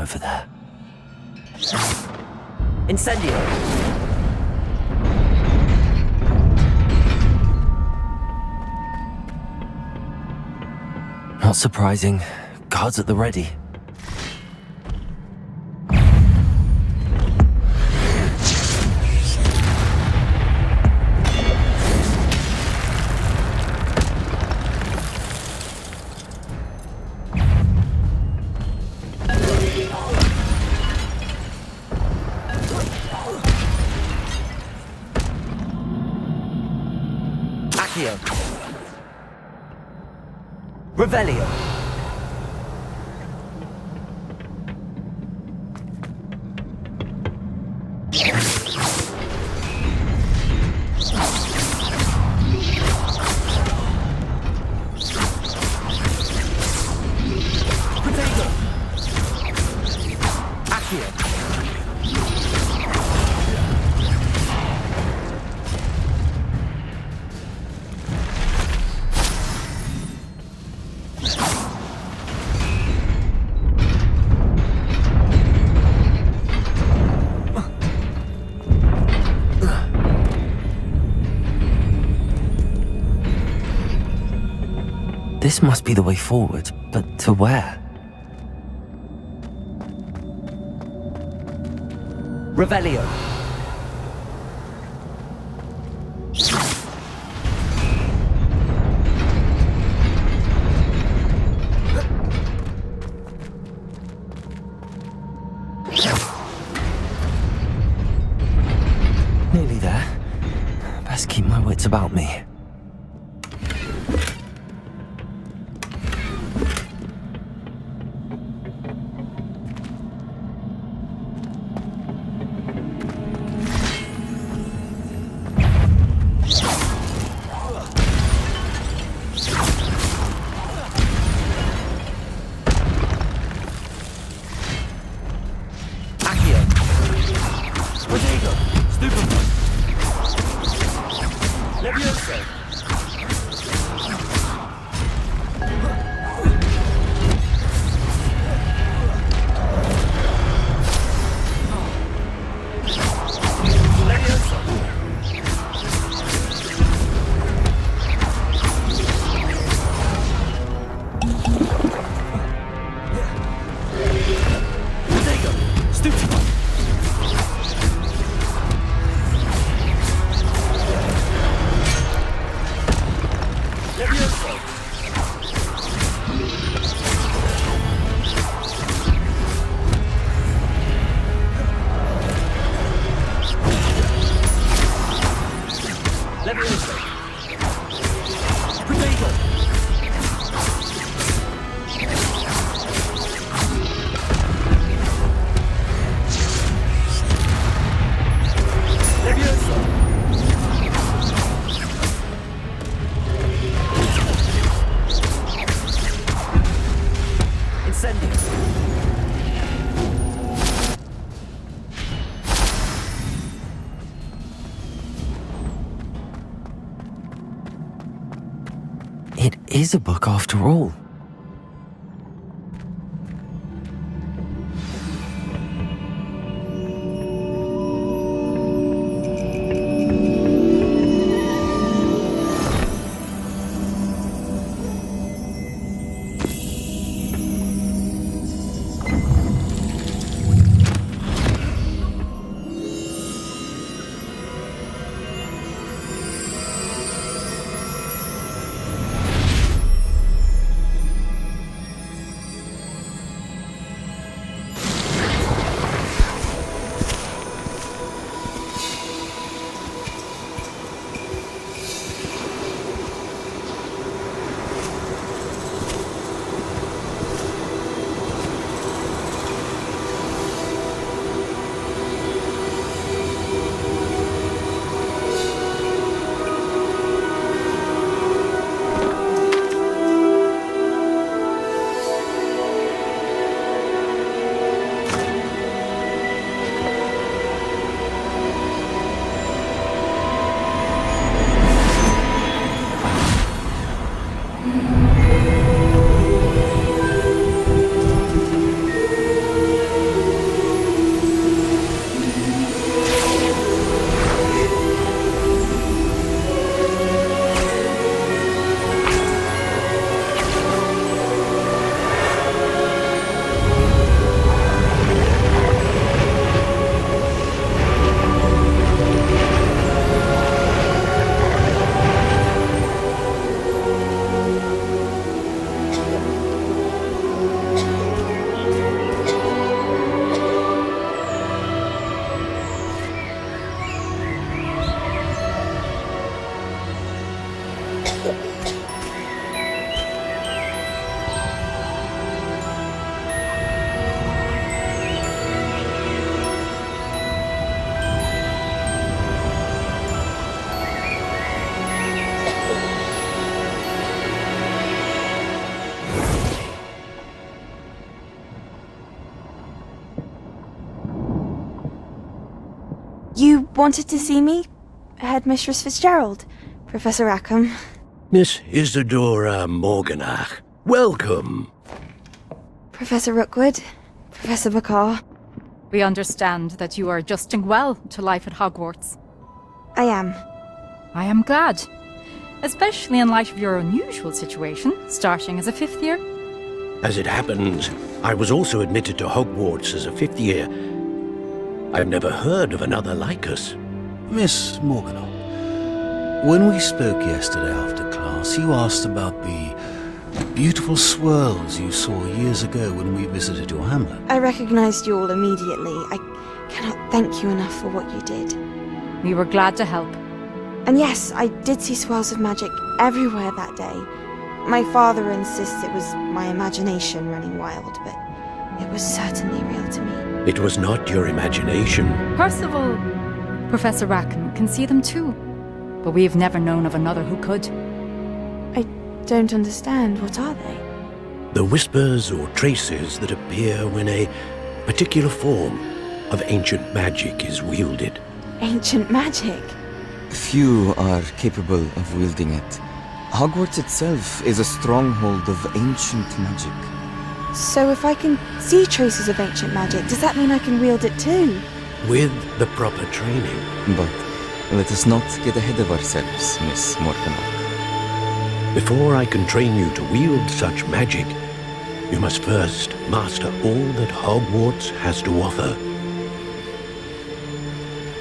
over there. Incendio! Not surprising. Guards at the ready. Accio. Revelio. Potato. Accio. This must be the way forward, but to where? Revelio. Nearly there. Best keep my wits about me. It is a book after all. You wanted to see me? Headmistress Fitzgerald, Professor Rackham. Miss Isadora Morganach, welcome. Professor Rookwood, Professor Bakar. We understand that you are adjusting well to life at Hogwarts. I am. I am glad. Especially in light of your unusual situation, starting as a 5th year. As it happens, I was also admitted to Hogwarts as a 5th year. I've never heard of another like us. Miss Morganach, when we spoke yesterday after class, you asked about the beautiful swirls you saw years ago when we visited your hamlet. I recognized you all immediately. I cannot thank you enough for what you did. We were glad to help. And yes, I did see swirls of magic everywhere that day. My father insists it was my imagination running wild, but it was certainly real to me. It was not your imagination. Percival, Professor Rackham can see them too, but we've never known of another who could. I don't understand. What are they? The whispers or traces that appear when a particular form of ancient magic is wielded. Ancient magic? Few are capable of wielding it. Hogwarts itself is a stronghold of ancient magic. So if I can see traces of ancient magic, does that mean I can wield it too? With the proper training. But let us not get ahead of ourselves, Miss Morganach. Before I can train you to wield such magic, you must first master all that Hogwarts has to offer.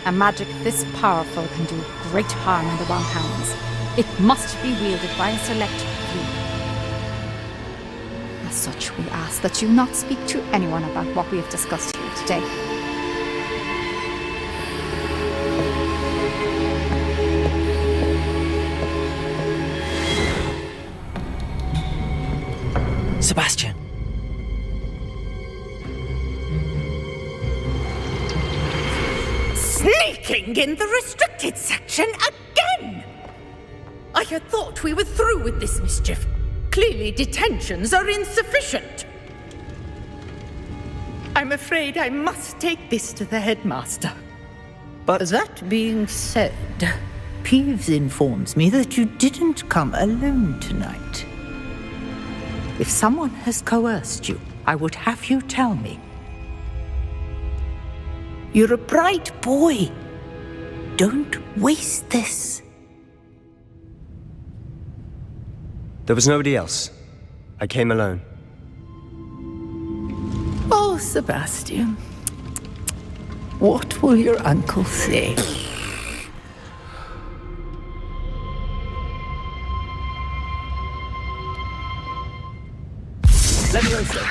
A magic this powerful can do great harm in the wrong hands. It must be wielded by a select few. As such, we ask that you not speak to anyone about what we have discussed here today. Sebastian. Sneaking in the restricted section again! I had thought we were through with this mischief. Clearly detentions are insufficient. I'm afraid I must take this to the headmaster. But that being said, Peeves informs me that you didn't come alone tonight. If someone has coerced you, I would have you tell me. You're a bright boy. Don't waste this. There was nobody else. I came alone. Oh, Sebastian. What will your uncle say? Let me answer.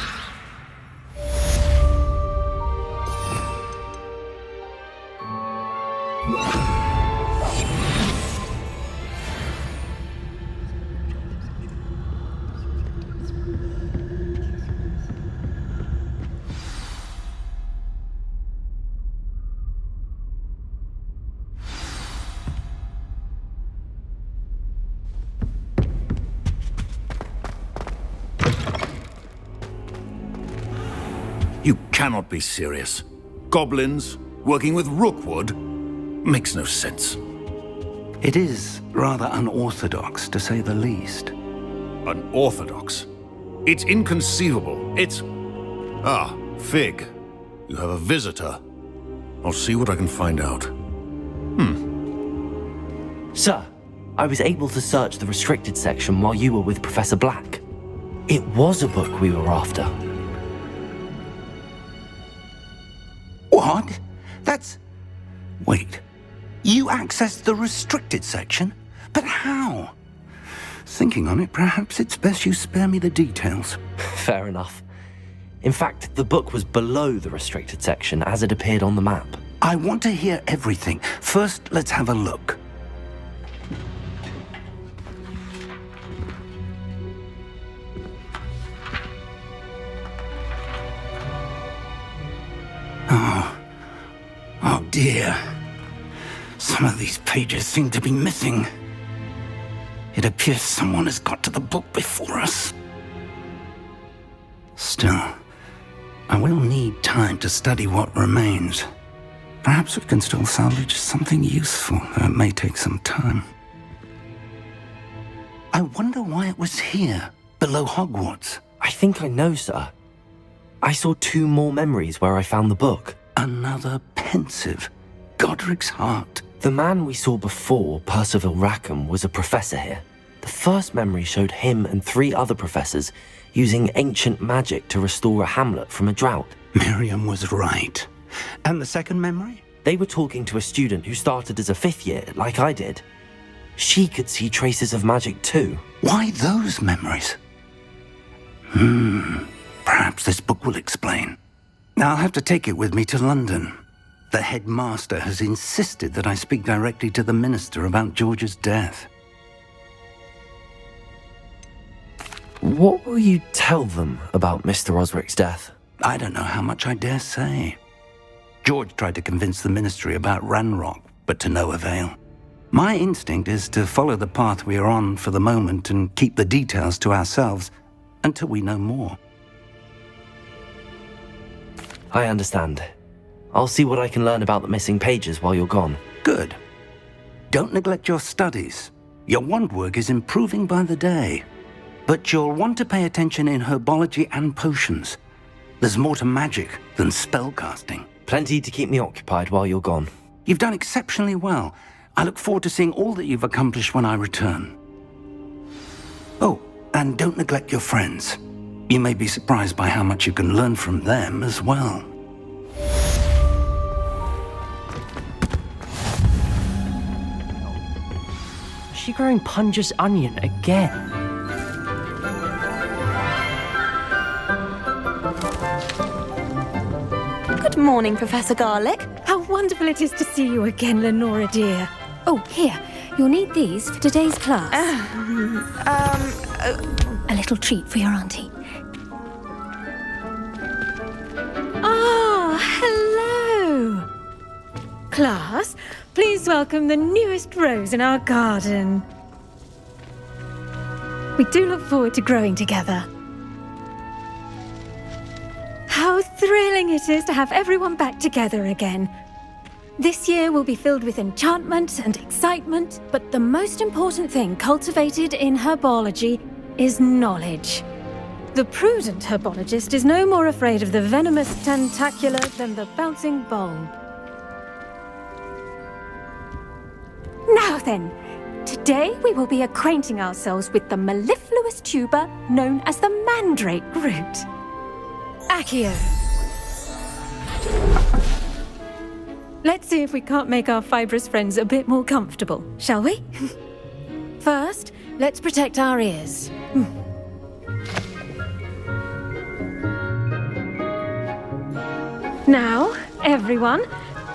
You cannot be serious. Goblins working with Rookwood makes no sense. It is rather unorthodox, to say the least. Unorthodox? It's inconceivable. It's... Ah, Fig. You have a visitor. I'll see what I can find out. Sir, I was able to search the restricted section while you were with Professor Black. It was a book we were after. What? That's... Wait. You accessed the restricted section? But how? Thinking on it, perhaps it's best you spare me the details. Fair enough. In fact, the book was below the restricted section as it appeared on the map. I want to hear everything. First, let's have a look. Oh dear. Some of these pages seem to be missing. It appears someone has got to the book before us. Still, I will need time to study what remains. Perhaps we can still salvage something useful, though it may take some time. I wonder why it was here, below Hogwarts. I think I know, sir. I saw 2 more memories where I found the book. Another pensive. Godric's heart. The man we saw before, Percival Rackham, was a professor here. The first memory showed him and 3 other professors using ancient magic to restore a hamlet from a drought. Miriam was right. And the second memory? They were talking to a student who started as a 5th year, like I did. She could see traces of magic too. Why those memories? Perhaps this book will explain. I'll have to take it with me to London. The headmaster has insisted that I speak directly to the minister about George's death. What will you tell them about Mr. Osric's death? I don't know how much I dare say. George tried to convince the ministry about Ranrock, but to no avail. My instinct is to follow the path we are on for the moment and keep the details to ourselves until we know more. I understand. I'll see what I can learn about the missing pages while you're gone. Good. Don't neglect your studies. Your wand work is improving by the day. But you'll want to pay attention in herbology and potions. There's more to magic than spellcasting. Plenty to keep me occupied while you're gone. You've done exceptionally well. I look forward to seeing all that you've accomplished when I return. Oh, and don't neglect your friends. You may be surprised by how much you can learn from them as well. Is she growing Punja's onion again? Good morning, Professor Garlick. How wonderful it is to see you again, Lenora dear. Oh, here. You'll need these for today's class. A little treat for your auntie. Ah, hello. Class, please welcome the newest rose in our garden. We do look forward to growing together. How thrilling it is to have everyone back together again. This year will be filled with enchantment and excitement, but the most important thing cultivated in herbology is knowledge. The prudent herbologist is no more afraid of the venomous tentacula than the bouncing bulb. Now then, today we will be acquainting ourselves with the mellifluous tuber known as the mandrake root. Accio. Let's see if we can't make our fibrous friends a bit more comfortable, shall we? First, let's protect our ears. Now, everyone,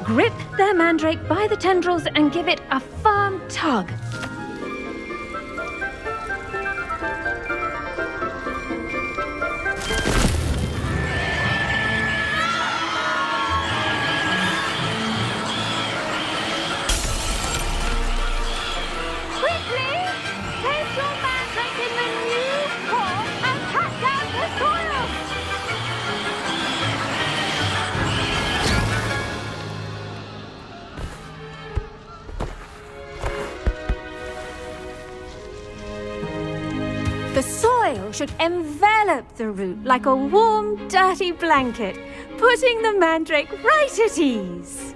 grip their mandrake by the tendrils and give it a firm tug. The soil should envelop the root like a warm, dirty blanket, putting the mandrake right at ease.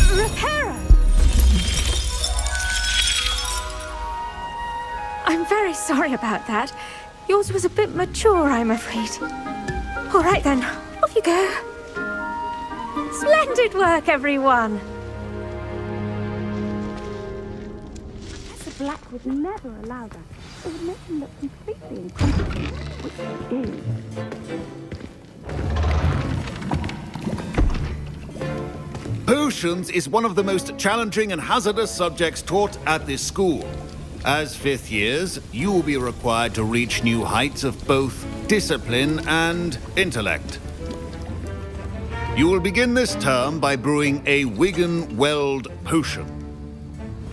Reparo! I'm very sorry about that. Yours was a bit mature, I'm afraid. All right then, off you go. Splendid work, everyone! Black would never allow that. It would make him look completely incompetent, which he is. Potions is one of the most challenging and hazardous subjects taught at this school. As 5th years, you will be required to reach new heights of both discipline and intellect. You will begin this term by brewing a Wigan-Weld potion.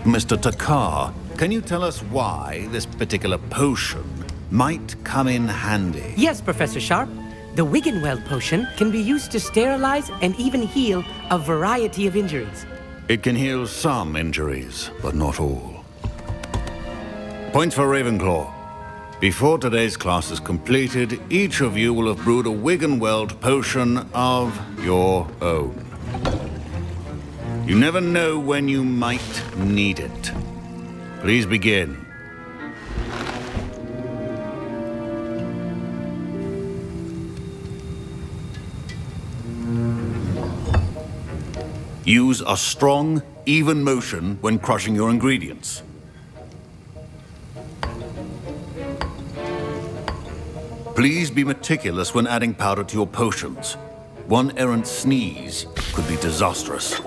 Mr. Takar, can you tell us why this particular potion might come in handy? Yes, Professor Sharp. The Wiggenweld potion can be used to sterilize and even heal a variety of injuries. It can heal some injuries, but not all. Points for Ravenclaw. Before today's class is completed, each of you will have brewed a Wiggenweld potion of your own. You never know when you might need it. Please begin. Use a strong, even motion when crushing your ingredients. Please be meticulous when adding powder to your potions. One errant sneeze could be disastrous.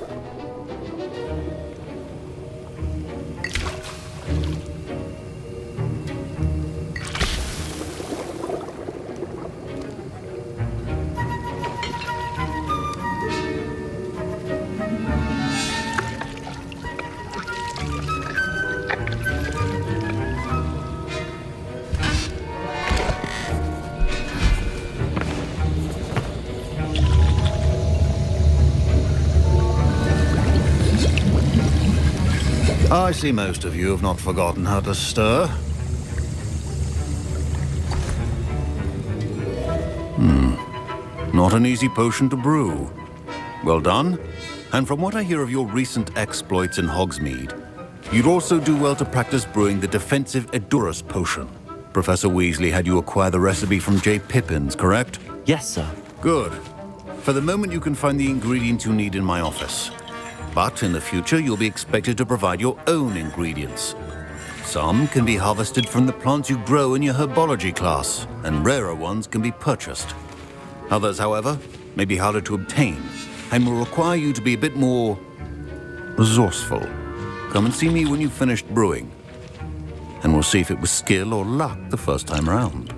I see most of you have not forgotten how to stir. Not an easy potion to brew. Well done. And from what I hear of your recent exploits in Hogsmeade, you'd also do well to practice brewing the defensive Edurus potion. Professor Weasley had you acquire the recipe from J. Pippin's, correct? Yes, sir. Good. For the moment, you can find the ingredients you need in my office. But in the future, you'll be expected to provide your own ingredients. Some can be harvested from the plants you grow in your herbology class, and rarer ones can be purchased. Others, however, may be harder to obtain, and will require you to be a bit more resourceful. Come and see me when you've finished brewing, and we'll see if it was skill or luck the first time around.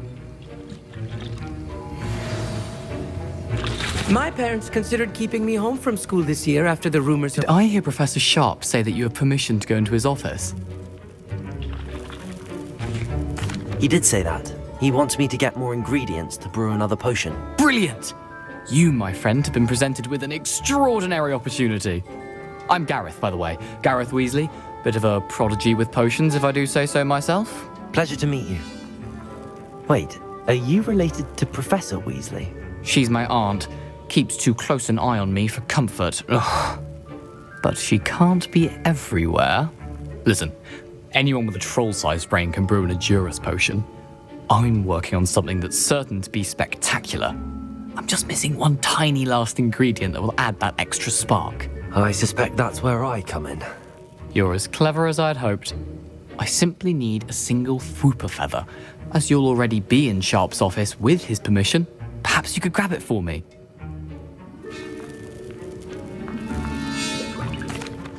My parents considered keeping me home from school this year after the rumors. Did I hear Professor Sharp say that you have permission to go into his office? He did say that. He wants me to get more ingredients to brew another potion. Brilliant! You, my friend, have been presented with an extraordinary opportunity. I'm Gareth, by the way. Gareth Weasley. Bit of a prodigy with potions, if I do say so myself. Pleasure to meet you. Wait, are you related to Professor Weasley? She's my aunt. Keeps too close an eye on me for comfort. Ugh. But she can't be everywhere. Listen, anyone with a troll-sized brain can brew an Edurus potion. I'm working on something that's certain to be spectacular. I'm just missing one tiny last ingredient that will add that extra spark. I suspect that's where I come in. You're as clever as I'd hoped. I simply need a single Fwooper feather. As you'll already be in Sharp's office with his permission, perhaps you could grab it for me.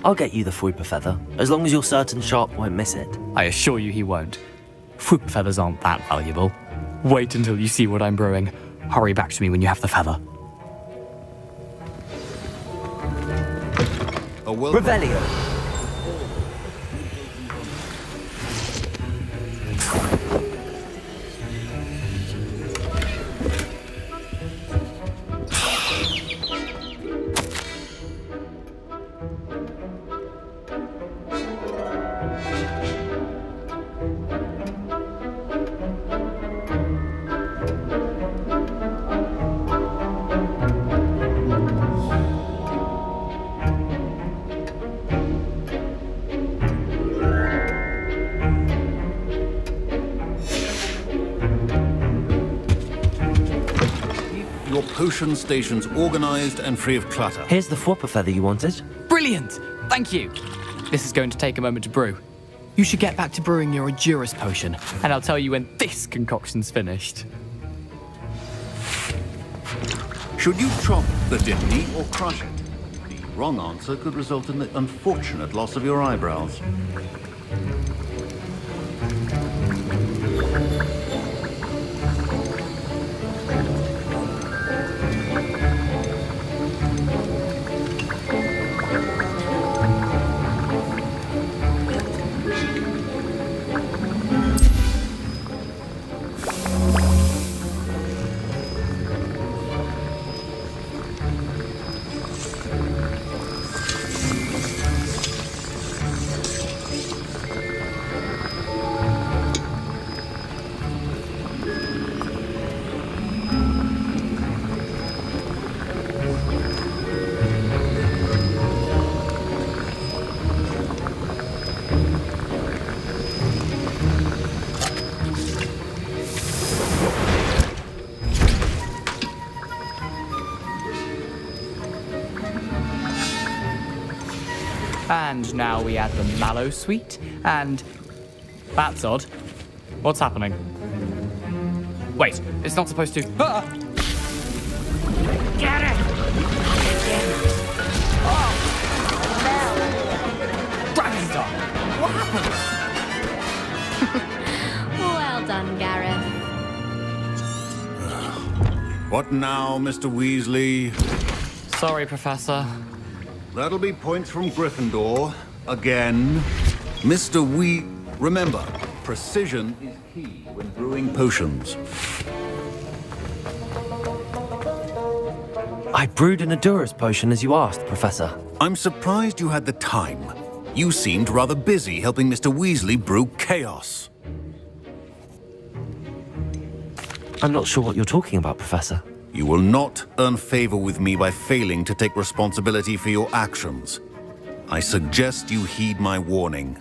I'll get you the Fwooper feather, as long as you're certain Sharp won't miss it. I assure you he won't. Fwooper feathers aren't that valuable. Wait until you see what I'm brewing. Hurry back to me when you have the feather. Revelio. Your potion stations organized and free of clutter. Here's the Fwooper feather you wanted. Brilliant! Thank you. This is going to take a moment to brew. You should get back to brewing your Edurus potion, and I'll tell you when this concoction's finished. Should you chop the dimity or crush it? The wrong answer could result in the unfortunate loss of your eyebrows. And now we add the mallow sweet, and... That's odd. What's happening? Wait, it's not supposed to... Ah! Get it! Dragon's What happened? Well done, Gareth. What now, Mr. Weasley? Sorry, Professor. That'll be points from Gryffindor. Again. Mr. Remember, precision is key when brewing potions. I brewed an Adura's potion as you asked, Professor. I'm surprised you had the time. You seemed rather busy helping Mr. Weasley brew chaos. I'm not sure what you're talking about, Professor. You will not earn favor with me by failing to take responsibility for your actions. I suggest you heed my warning.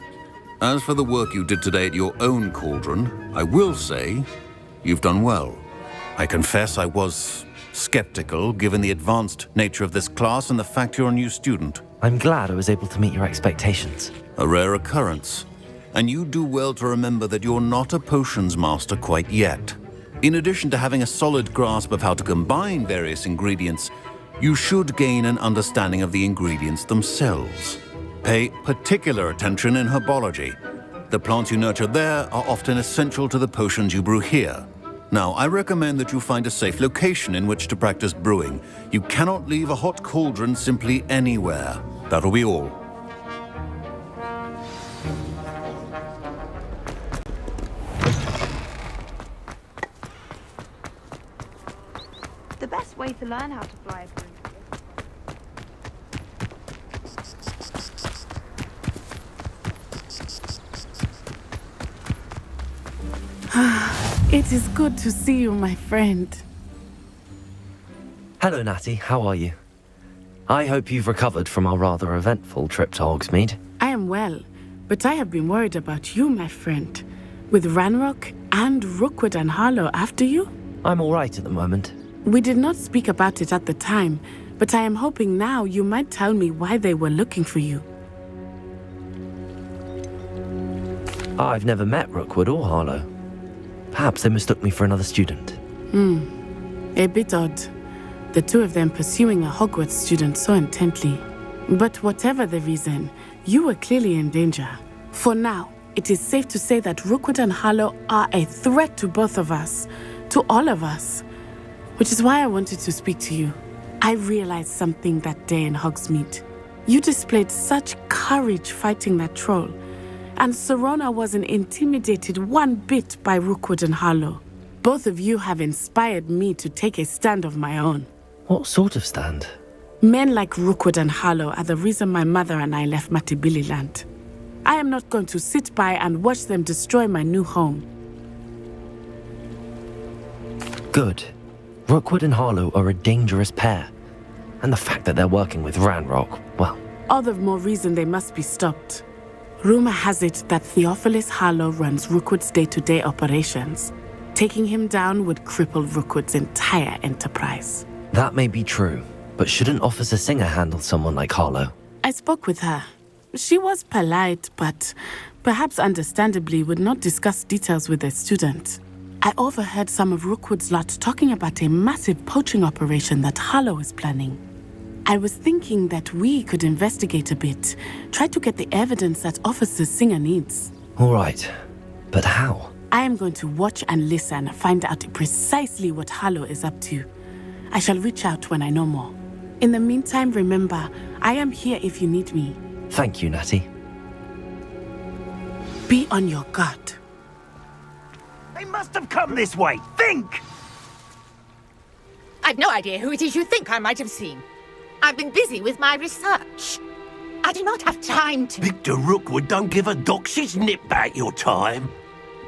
As for the work you did today at your own cauldron, I will say you've done well. I confess I was skeptical, given the advanced nature of this class and the fact you're a new student. I'm glad I was able to meet your expectations. A rare occurrence. And you do well to remember that you're not a potions master quite yet. In addition to having a solid grasp of how to combine various ingredients, you should gain an understanding of the ingredients themselves. Pay particular attention in herbology. The plants you nurture there are often essential to the potions you brew here. Now, I recommend that you find a safe location in which to practice brewing. You cannot leave a hot cauldron simply anywhere. That'll be all. The best way to learn how to fly a broom. It is good to see you, my friend. Hello, Natty. How are you? I hope you've recovered from our rather eventful trip to Hogsmeade. I am well, but I have been worried about you, my friend. With Ranrock and Rookwood and Harlow after you? I'm all right at the moment. We did not speak about it at the time, but I am hoping now you might tell me why they were looking for you. I've never met Rookwood or Harlow. Perhaps they mistook me for another student. A bit odd. The two of them pursuing a Hogwarts student so intently. But whatever the reason, you were clearly in danger. For now, it is safe to say that Rookwood and Harlow are a threat to both of us, to all of us. Which is why I wanted to speak to you. I realized something that day in Hogsmeade. You displayed such courage fighting that troll. And Serona wasn't intimidated one bit by Rookwood and Harlow. Both of you have inspired me to take a stand of my own. What sort of stand? Men like Rookwood and Harlow are the reason my mother and I left Matibili Land. I am not going to sit by and watch them destroy my new home. Good. Rookwood and Harlow are a dangerous pair. And the fact that they're working with Ranrock, well... All the more reason they must be stopped. Rumor has it that Theophilus Harlow runs Rookwood's day-to-day operations. Taking him down would cripple Rookwood's entire enterprise. That may be true, but shouldn't Officer Singer handle someone like Harlow? I spoke with her. She was polite, but perhaps understandably would not discuss details with a student. I overheard some of Rookwood's lot talking about a massive poaching operation that Harlow is planning. I was thinking that we could investigate a bit, try to get the evidence that Officer Singer needs. All right, but how? I am going to watch and listen, find out precisely what Harlow is up to. I shall reach out when I know more. In the meantime, remember, I am here if you need me. Thank you, Natty. Be on your guard. They must have come this way. Think! I've no idea who it is you think I might have seen. I've been busy with my research. I do not have time to... Victor Rookwood don't give a doxy's nip back your time.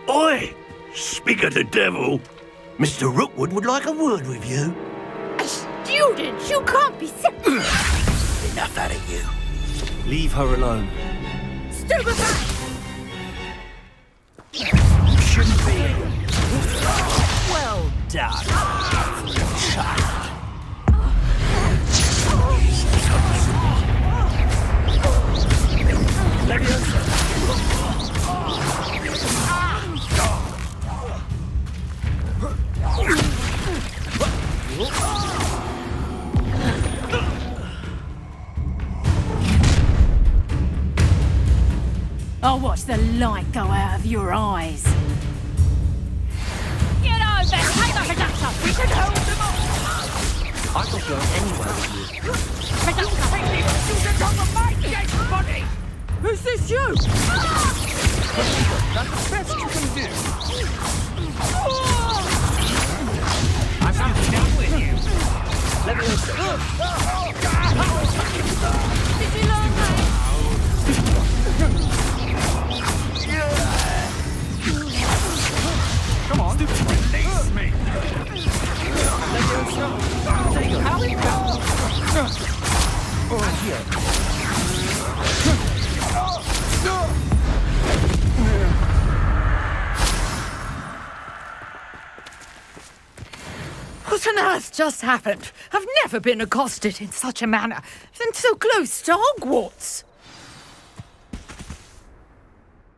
Oi! Speak of the devil. Mr. Rookwood would like a word with you. A student? You can't be serious. Enough out of you. Leave her alone. Stupefy! You shouldn't be here. Well done. Child. watch the light go out of your eyes. Get over, take the projector! We can hold them off! I'm not going anywhere with you. Projector! Take these students on the mic, everybody! Who's this you? That's the best you can do. I'm done with you. Let me Did you learn that? Come on, release me. How is that? What on earth just happened? I've never been accosted in such a manner, and so close to Hogwarts.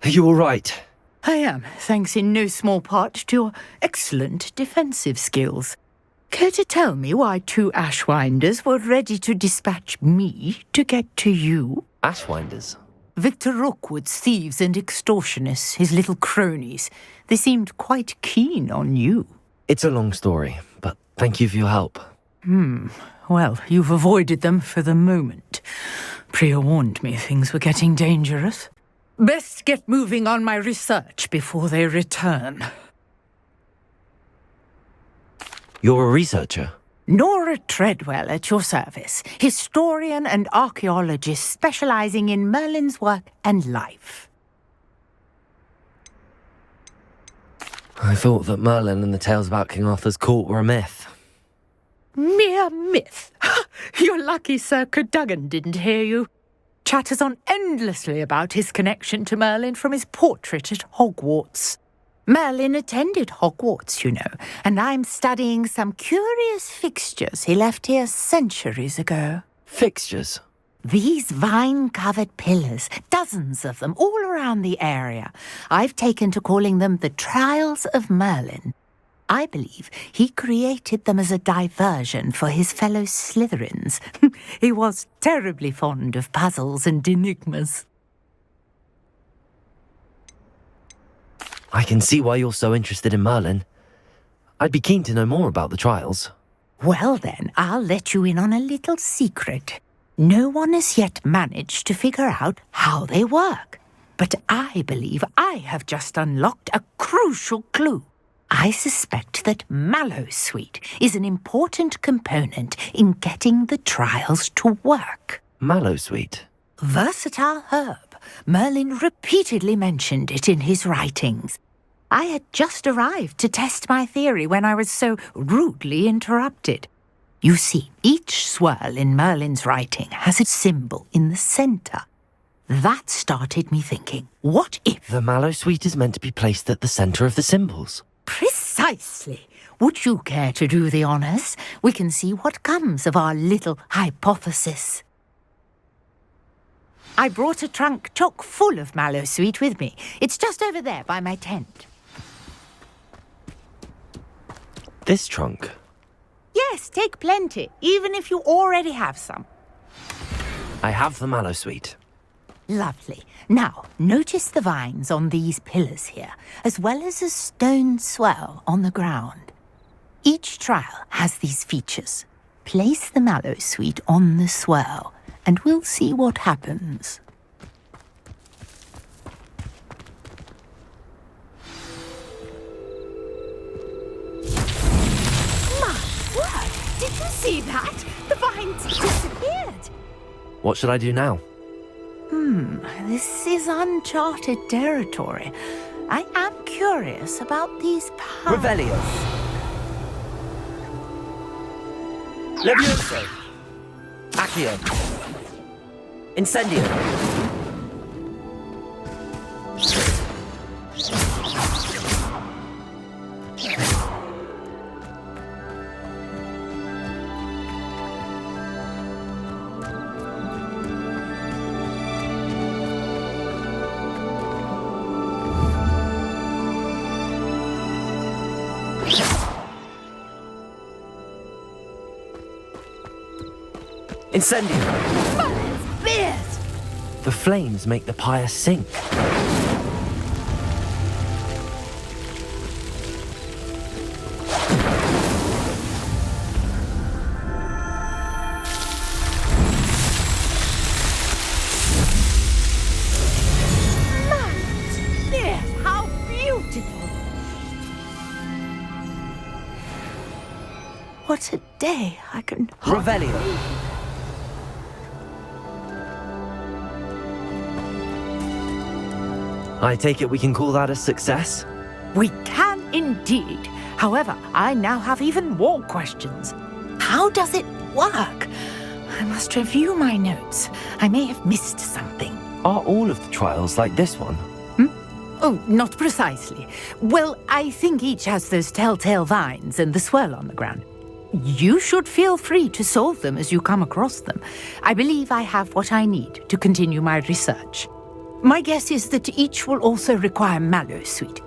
Are you all right? I am, thanks in no small part to your excellent defensive skills. Care to tell me why 2 Ashwinders were ready to dispatch me to get to you? Ashwinders? Victor Rookwood's thieves and extortionists, his little cronies. They seemed quite keen on you. It's a long story, but thank you for your help. Well, you've avoided them for the moment. Priya warned me things were getting dangerous. Best get moving on my research before they return. You're a researcher? Nora Treadwell at your service, historian and archaeologist specializing in Merlin's work and life. I thought that Merlin and the tales about King Arthur's court were a myth. Mere myth. You're lucky Sir Cadogan didn't hear you. Chatters on endlessly about his connection to Merlin from his portrait at Hogwarts. Merlin attended Hogwarts, you know, and I'm studying some curious fixtures he left here centuries ago. Fixtures? These vine-covered pillars, dozens of them, all around the area. I've taken to calling them the Trials of Merlin. I believe he created them as a diversion for his fellow Slytherins. He was terribly fond of puzzles and enigmas. I can see why you're so interested in Merlin. I'd be keen to know more about the trials. Well then, I'll let you in on a little secret. No one has yet managed to figure out how they work. But I believe I have just unlocked a crucial clue. I suspect that Mallowsweet is an important component in getting the trials to work. Mallowsweet? Versatile herb. Merlin repeatedly mentioned it in his writings. I had just arrived to test my theory when I was so rudely interrupted. You see, each swirl in Merlin's writing has a symbol in the centre. That started me thinking, what if... The Mallowsweet is meant to be placed at the centre of the symbols. Precisely. Would you care to do the honours? We can see what comes of our little hypothesis. I brought a trunk chock full of Mallowsweet with me. It's just over there by my tent. This trunk? Yes, take plenty, even if you already have some. I have the Mallowsweet. Lovely. Now, notice the vines on these pillars here, as well as a stone swell on the ground. Each trial has these features. Place the Mallowsweet on the swell, and we'll see what happens. My word! Did you see that? The vines disappeared. What should I do now? This is uncharted territory. I am curious about these powers. Revelio. Levioso. Accio. Incendio. Incendio. Beard! The flames make the pyre sink. what a day. I can... Revelio. I take it we can call that a success? We can indeed. However, I now have even more questions. How does it work? I must review my notes. I may have missed something. Are all of the trials like this one? Oh, not precisely. Well, I think each has those telltale vines and the swirl on the ground. You should feel free to solve them as you come across them. I believe I have what I need to continue my research. My guess is that each will also require mallow sweet,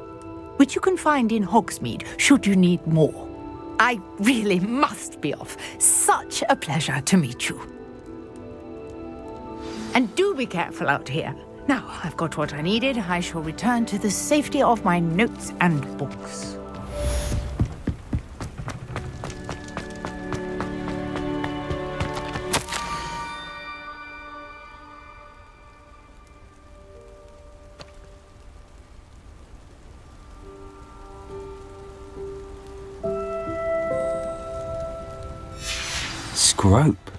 which you can find in Hogsmeade should you need more. I really must be off. Such a pleasure to meet you. And do be careful out here. Now I've got what I needed, I shall return to the safety of my notes and books. Scrope?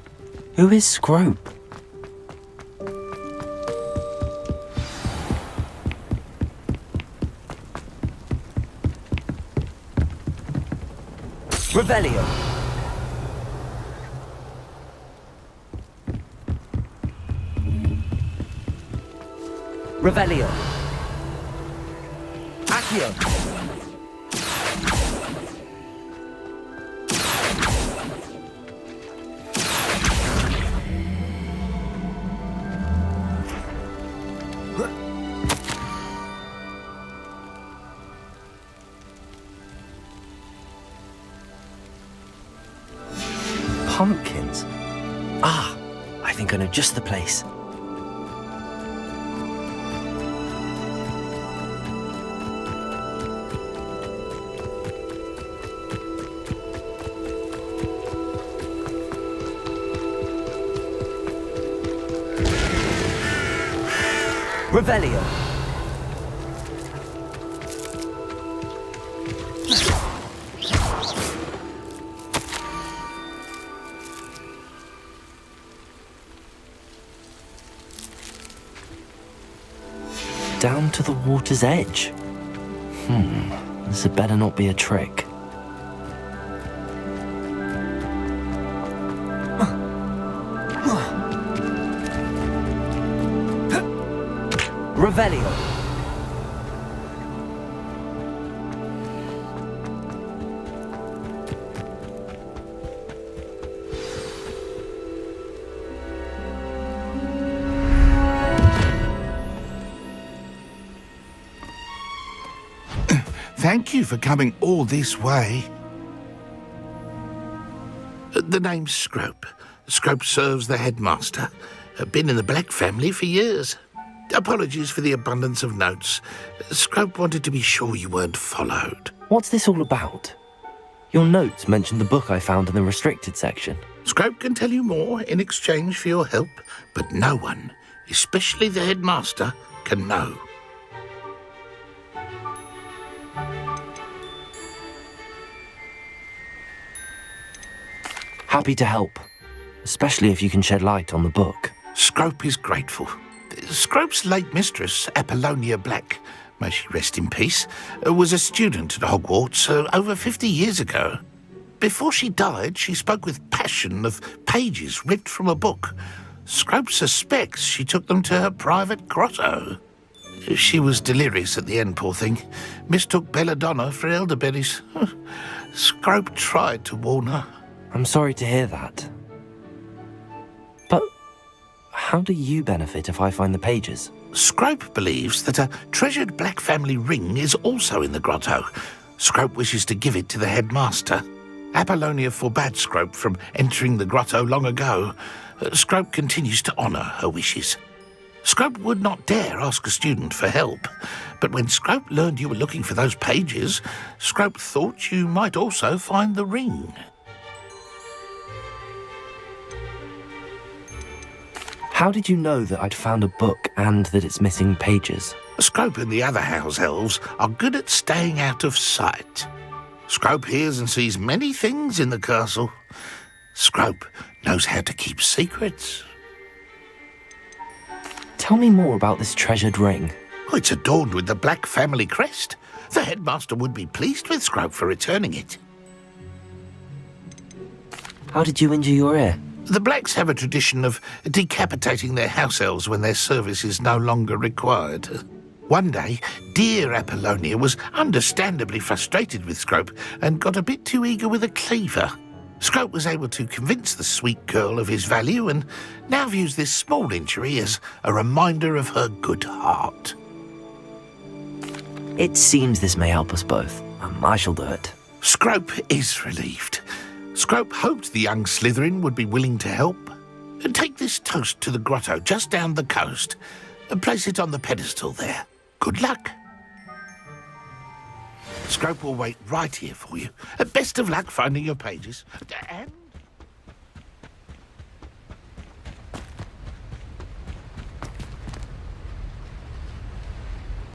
Who is Scrope? Revelio. Revelio. Accio. Pumpkins. Ah, I think I know just the place. Revelio. Down to the water's edge. This had better not be a trick. Revelio. Thank you for coming all this way. The name's Scrope. Scrope serves the headmaster. Been in the Black family for years. Apologies for the abundance of notes. Scrope wanted to be sure you weren't followed. What's this all about? Your notes mentioned the book I found in the restricted section. Scrope can tell you more in exchange for your help, but no one, especially the headmaster, can know. Happy to help, especially if you can shed light on the book. Scrope is grateful. Scrope's late mistress, Apollonia Black, may she rest in peace, was a student at Hogwarts over 50 years ago. Before she died, she spoke with passion of pages ripped from a book. Scrope suspects she took them to her private grotto. She was delirious at the end, poor thing. Mistook belladonna for elderberries. Scrope tried to warn her. I'm sorry to hear that. But how do you benefit if I find the pages? Scrope believes that a treasured Black family ring is also in the grotto. Scrope wishes to give it to the headmaster. Apollonia forbade Scrope from entering the grotto long ago. Scrope continues to honour her wishes. Scrope would not dare ask a student for help, but when Scrope learned you were looking for those pages, Scrope thought you might also find the ring. How did you know that I'd found a book and that it's missing pages? Scrope and the other house elves are good at staying out of sight. Scrope hears and sees many things in the castle. Scrope knows how to keep secrets. Tell me more about this treasured ring. Oh, it's adorned with the Black family crest. The headmaster would be pleased with Scrope for returning it. How did you injure your ear? The Blacks have a tradition of decapitating their house elves when their service is no longer required. One day, dear Apollonia was understandably frustrated with Scrope and got a bit too eager with a cleaver. Scrope was able to convince the sweet girl of his value and now views this small injury as a reminder of her good heart. It seems this may help us both. I shall do it. Scrope is relieved. Scrope hoped the young Slytherin would be willing to help. Take this toast to the grotto just down the coast and place it on the pedestal there. Good luck. Scrope will wait right here for you. Best of luck finding your pages. And